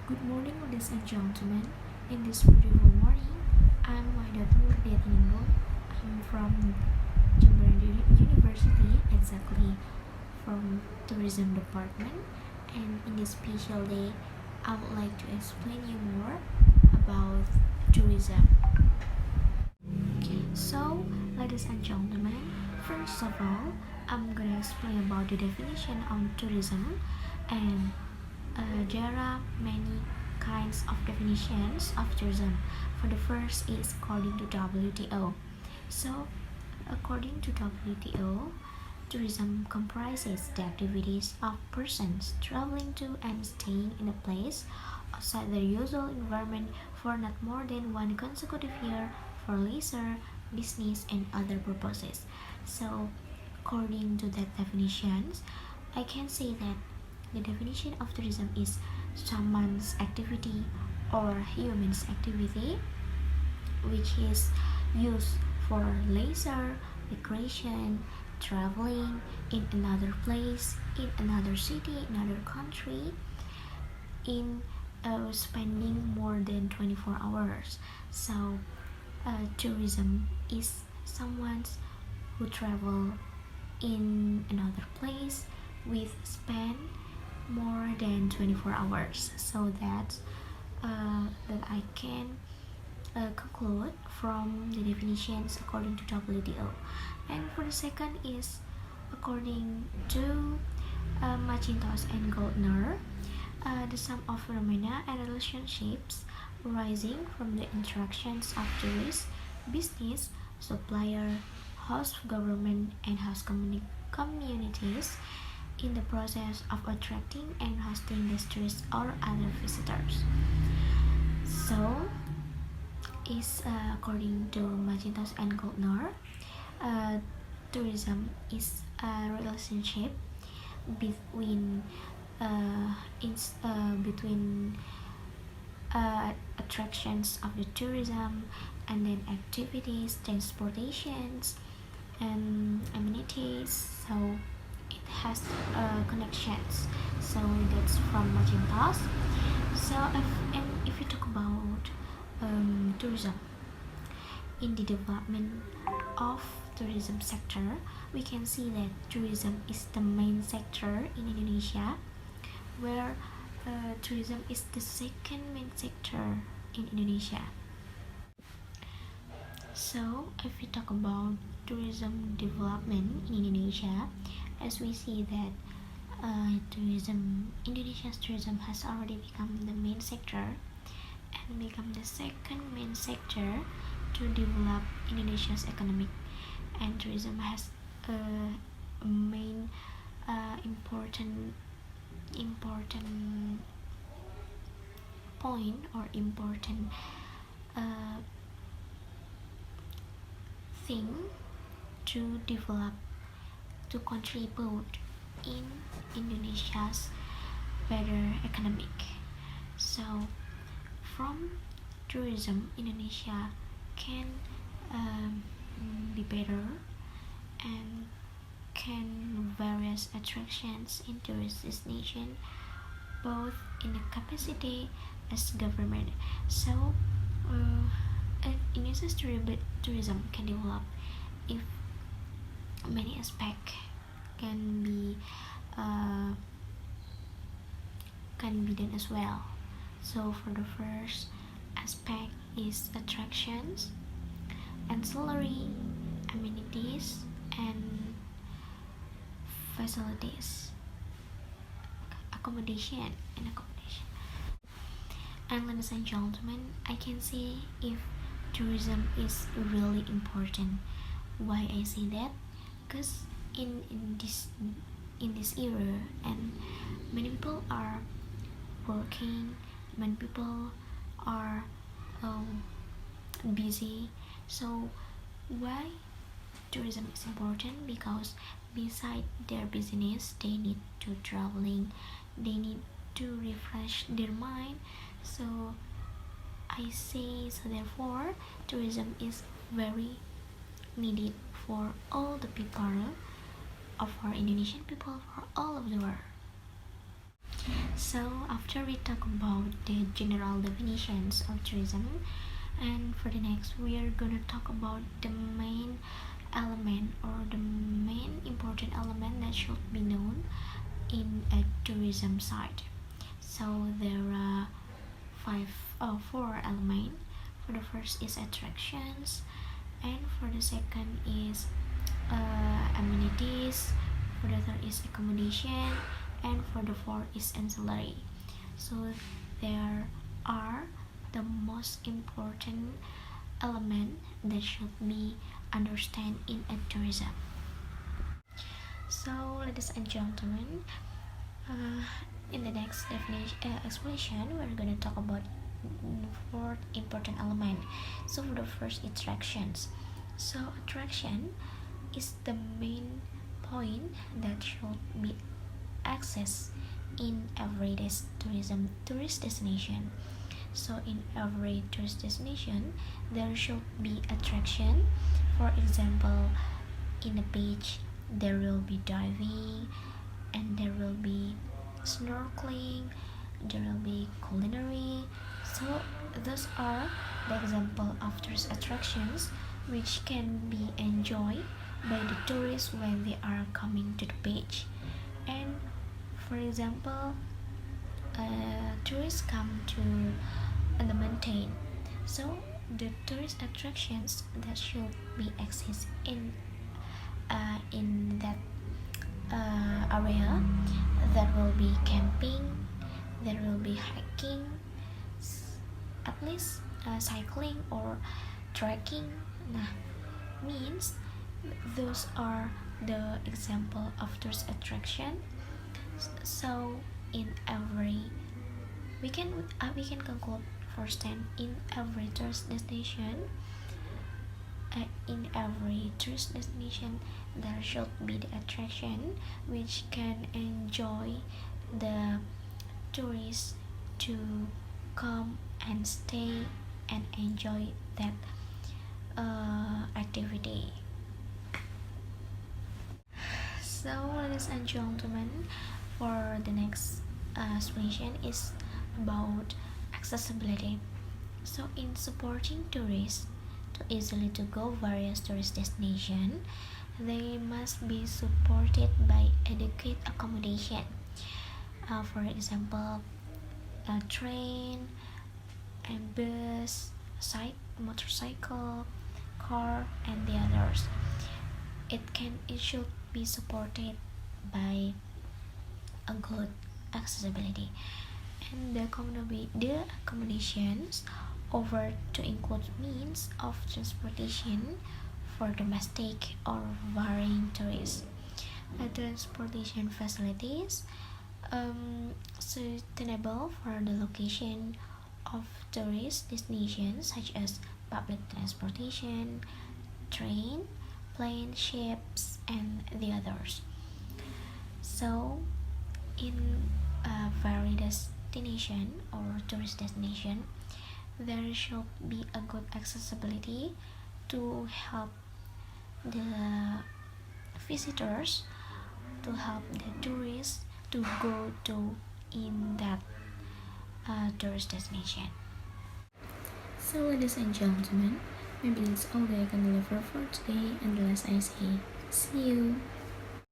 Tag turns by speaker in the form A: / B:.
A: Good morning, ladies and gentlemen. In this beautiful morning, I'm Wahidatul Murdiati Ningrum. I'm from University, exactly from Tourism Department. And in this special day, I would like to explain you more about tourism. So, ladies and gentlemen, first of all, I'm gonna explain about the definition on tourism and there are many kinds of definitions of tourism. For the first is according to WTO. So, according to WTO, tourism comprises the activities of persons traveling to and staying in a place outside their usual environment for not more than one consecutive year for leisure, business, and other purposes. So, according to that definitions, I can say that the definition of tourism is someone's activity or human's activity which is used for leisure, recreation, traveling in another place, in another city, another country, in spending more than 24 hours. So, tourism is someone who travel in another place with spend more than 24 hours, so that I can conclude from the definitions according to WTO. And for the second is according to Mackintosh and Goldner, the sum of phenomena and relationships arising from the interactions of tourists, business, supplier, host government, and host communities in the process of attracting and hosting these tourists or other visitors. So, is according to Mackintosh and Goldner, tourism is a relationship between between attractions of the tourism and then activities, transportations, and amenities. So it has connections. So that's from Mackintosh. So if you talk about tourism in the development of tourism sector, we can see that tourism is the main sector in Indonesia, where tourism is the second main sector in Indonesia. So if we talk about tourism development in Indonesia, as we see that Indonesia's tourism has already become the main sector and become the second main sector to develop Indonesia's economic, and tourism has a main important point or important thing to develop, to contribute in Indonesia's better economic. So from tourism, Indonesia can be better and can various attractions in tourist destination, both in the capacity as government. So Indonesia's tourism can develop if many aspects can be done as well. So for the first aspect is attractions, ancillary, amenities, and facilities, accommodation. And ladies and gentlemen, I can see if tourism is really important. Why I say that? Because in this era, and many people are working, many people are busy. So why tourism is important? Because beside their business, they need to traveling, they need to refresh their mind. So I say, so therefore tourism is very needed for all the people, of our Indonesian people, for all of the world. So after we talk about the general definitions of tourism, and for the next we are gonna talk about the main element or the main important element that should be known in a tourism site. So there are four elements. For the first is attractions, and for the second is amenities, for the third is accommodation, and for the fourth is ancillary. So there are the most important element that should be understood in a tourism. So ladies and gentlemen, in the next explanation we're going to talk about fourth important element. So for the first, attractions. So attraction is the main point that should be accessed in every tourist destination. So in every tourist destination there should be attraction. For example, in the beach there will be diving, and there will be snorkeling, there will be culinary. So those are the example of tourist attractions which can be enjoyed by the tourists when they are coming to the beach. And for example, tourists come to the mountain. So the tourist attractions that should be accessed in that area, there will be camping, there will be hiking, at least cycling or trekking. Nah, means those are the example of tourist attraction. So in every we can conclude first time in every tourist destination there should be the attraction which can enjoy the tourists to come and stay and enjoy that activity. So ladies and gentlemen, for the next explanation is about accessibility. So in supporting tourists to easily to go various tourist destinations, they must be supported by adequate accommodation. For example, a train and bus, motorcycle, car, and the others. It should be supported by a good accessibility, and the accommodations over to include means of transportation for domestic or varying tourists, transportation facilities suitable for the location of tourist destinations such as public transportation, train, plane, ships, and the others. So in a very destination or tourist destination, there should be a good accessibility to help the visitors, to help the tourists to go to in that tourist destination. So ladies and gentlemen, maybe that's all that I can deliver for today, and the last I say, see you.